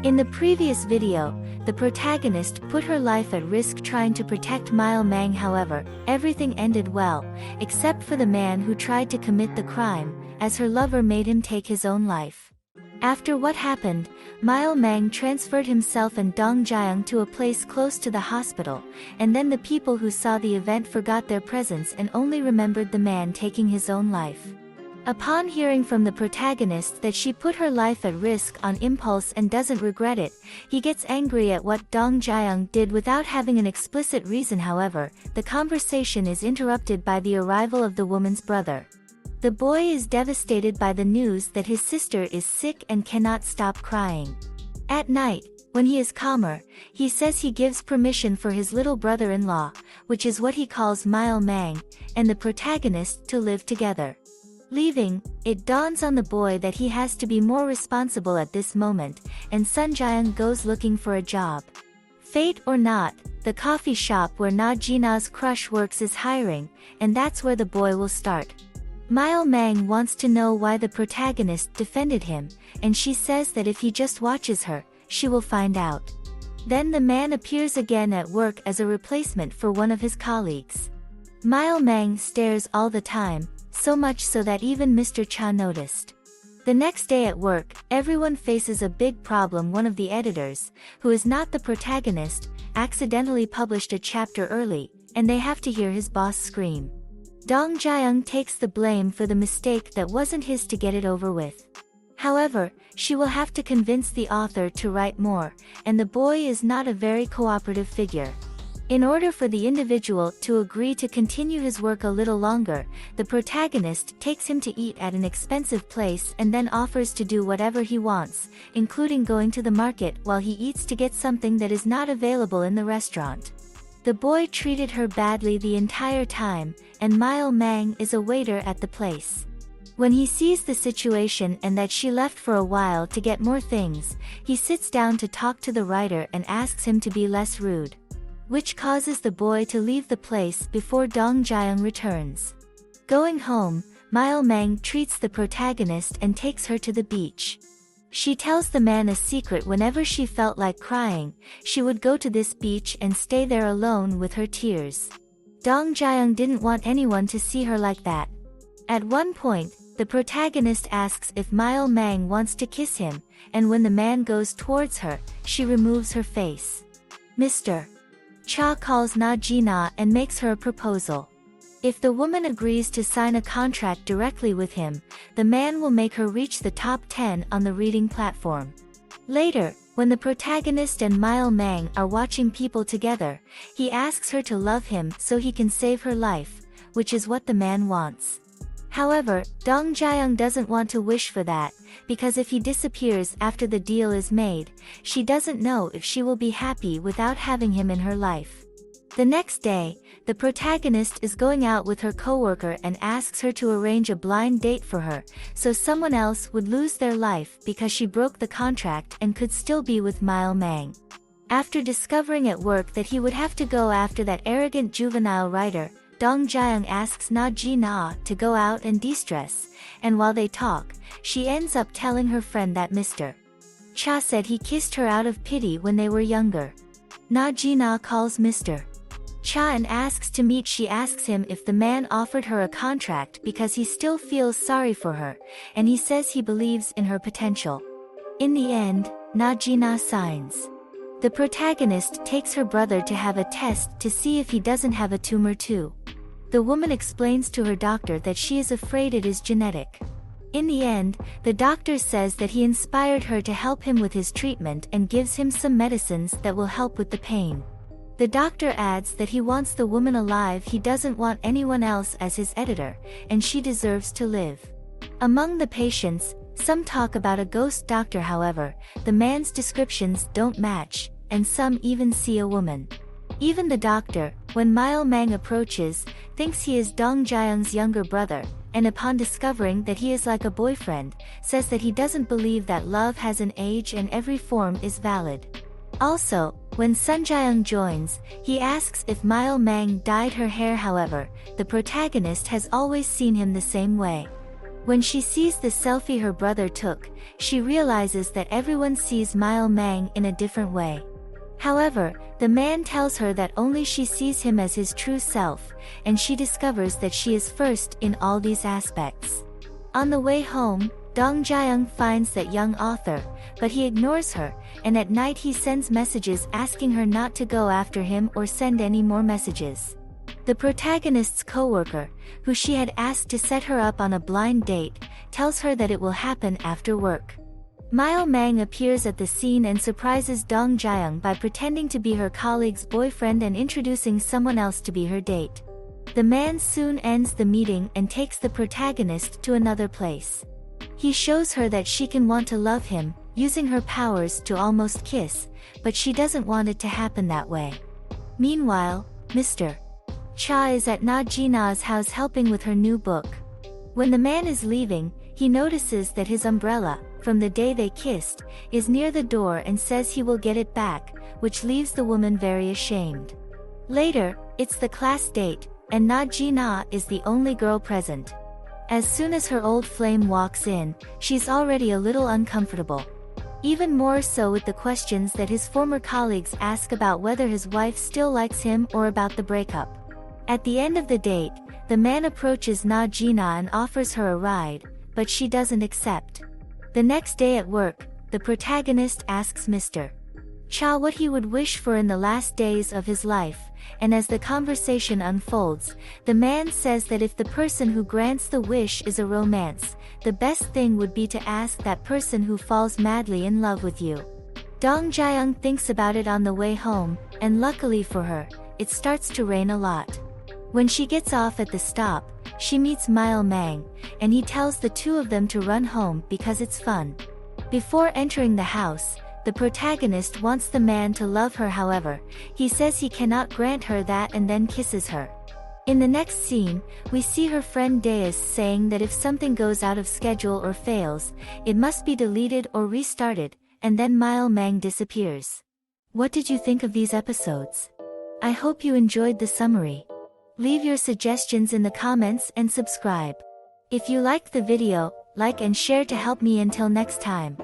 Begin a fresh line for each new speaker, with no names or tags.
In the previous video, the protagonist put her life at risk trying to protect Mile Mang. However, everything ended well, except for the man who tried to commit the crime, as her lover made him take his own life. After what happened, Mile Mang transferred himself and Dong Jiang to a place close to the hospital, and then the people who saw the event forgot their presence and only remembered the man taking his own life. Upon hearing from the protagonist that she put her life at risk on impulse and doesn't regret it, he gets angry at what Dong Jiang did without having an explicit reason. However, the conversation is interrupted by the arrival of the woman's brother. The boy is devastated by the news that his sister is sick and cannot stop crying. At night, when he is calmer, he says he gives permission for his little brother-in-law, which is what he calls Mile Mang, and the protagonist to live together. Leaving, it dawns on the boy that he has to be more responsible at this moment, and Sun Jiang goes looking for a job. Fate or not, the coffee shop where Na Jina's crush works is hiring, and that's where the boy will start. Mile Mang wants to know why the protagonist defended him, and she says that if he just watches her, she will find out. Then the man appears again at work as a replacement for one of his colleagues. Mile Mang stares all the time, so much so that even Mr. Cha noticed. The next day at work, everyone faces a big problem. One of the editors, who is not the protagonist, accidentally published a chapter early, and they have to hear his boss scream. Dong Jiang takes the blame for the mistake that wasn't his to get it over with. However, she will have to convince the author to write more, and the boy is not a very cooperative figure. In order for the individual to agree to continue his work a little longer, the protagonist takes him to eat at an expensive place and then offers to do whatever he wants, including going to the market while he eats to get something that is not available in the restaurant. The boy treated her badly the entire time, and Mile Mang is a waiter at the place. When he sees the situation and that she left for a while to get more things, he sits down to talk to the writer and asks him to be less rude, which causes the boy to leave the place before Dong Jiang returns. Going home, Mile Mang treats the protagonist and takes her to the beach. She tells the man a secret. Whenever she felt like crying, she would go to this beach and stay there alone with her tears. Dong Jiang didn't want anyone to see her like that. At one point, the protagonist asks if Mile Mang wants to kiss him, and when the man goes towards her, she removes her face. Mr. Cha calls Na Jina and makes her a proposal. If the woman agrees to sign a contract directly with him, the man will make her reach the top 10 on the reading platform. Later, when the protagonist and Mile Mang are watching people together, he asks her to love him so he can save her life, which is what the man wants. However, Dong Jiang doesn't want to wish for that, because if he disappears after the deal is made, she doesn't know if she will be happy without having him in her life. The next day, the protagonist is going out with her coworker and asks her to arrange a blind date for her, so someone else would lose their life because she broke the contract and could still be with Mile Mang. After discovering at work that he would have to go after that arrogant juvenile writer, Dong Jiang asks Na Jina to go out and de-stress, and while they talk, she ends up telling her friend that Mr. Cha said he kissed her out of pity when they were younger. Na Jina calls Mr. Cha and asks to meet. She asks him if the man offered her a contract because he still feels sorry for her, and he says he believes in her potential. In the end, Na Jina signs. The protagonist takes her brother to have a test to see if he doesn't have a tumor too. The woman explains to her doctor that she is afraid it is genetic. In the end, the doctor says that he inspired her to help him with his treatment and gives him some medicines that will help with the pain. The doctor adds that he wants the woman alive. He doesn't want anyone else as his editor, and she deserves to live. Among the patients, some talk about a ghost doctor. However, the man's descriptions don't match, and some even see a woman. Even the doctor, when Mile Mang approaches, thinks he is Dong Jiang's younger brother, and upon discovering that he is like a boyfriend, says that he doesn't believe that love has an age and every form is valid. Also, when Sun Jiang joins, he asks if Mile Mang dyed her hair. However, the protagonist has always seen him the same way. When she sees the selfie her brother took, she realizes that everyone sees Mile Mang in a different way. However, the man tells her that only she sees him as his true self, and she discovers that she is first in all these aspects. On the way home, Dong Jaeyoung finds that young author, but he ignores her, and at night he sends messages asking her not to go after him or send any more messages. The protagonist's co-worker, who she had asked to set her up on a blind date, tells her that it will happen after work. Mile Mang appears at the scene and surprises Dong Jaeyoung by pretending to be her colleague's boyfriend and introducing someone else to be her date. The man soon ends the meeting and takes the protagonist to another place. He shows her that she can want to love him, using her powers to almost kiss, but she doesn't want it to happen that way. Meanwhile, Mr. Cha is at Na Jina's house helping with her new book. When the man is leaving, he notices that his umbrella, from the day they kissed, is near the door and says he will get it back, which leaves the woman very ashamed. Later, it's the class date, and Na Jina is the only girl present. As soon as her old flame walks in, she's already a little uncomfortable. Even more so with the questions that his former colleagues ask about whether his wife still likes him or about the breakup. At the end of the date, the man approaches Na Jina and offers her a ride, but she doesn't accept. The next day at work, the protagonist asks Mr. Cha what he would wish for in the last days of his life, and as the conversation unfolds, the man says that if the person who grants the wish is a romance, the best thing would be to ask that person who falls madly in love with you. Dong Jaeyoung thinks about it on the way home, and luckily for her, it starts to rain a lot. When she gets off at the stop, she meets Mile Mang, and he tells the two of them to run home because it's fun. Before entering the house, the protagonist wants the man to love her. However, he says he cannot grant her that and then kisses her. In the next scene, we see her friend Deus saying that if something goes out of schedule or fails, it must be deleted or restarted, and then Mile Mang disappears. What did you think of these episodes? I hope you enjoyed the summary. Leave your suggestions in the comments and subscribe. If you liked the video, like and share to help me. Until next time.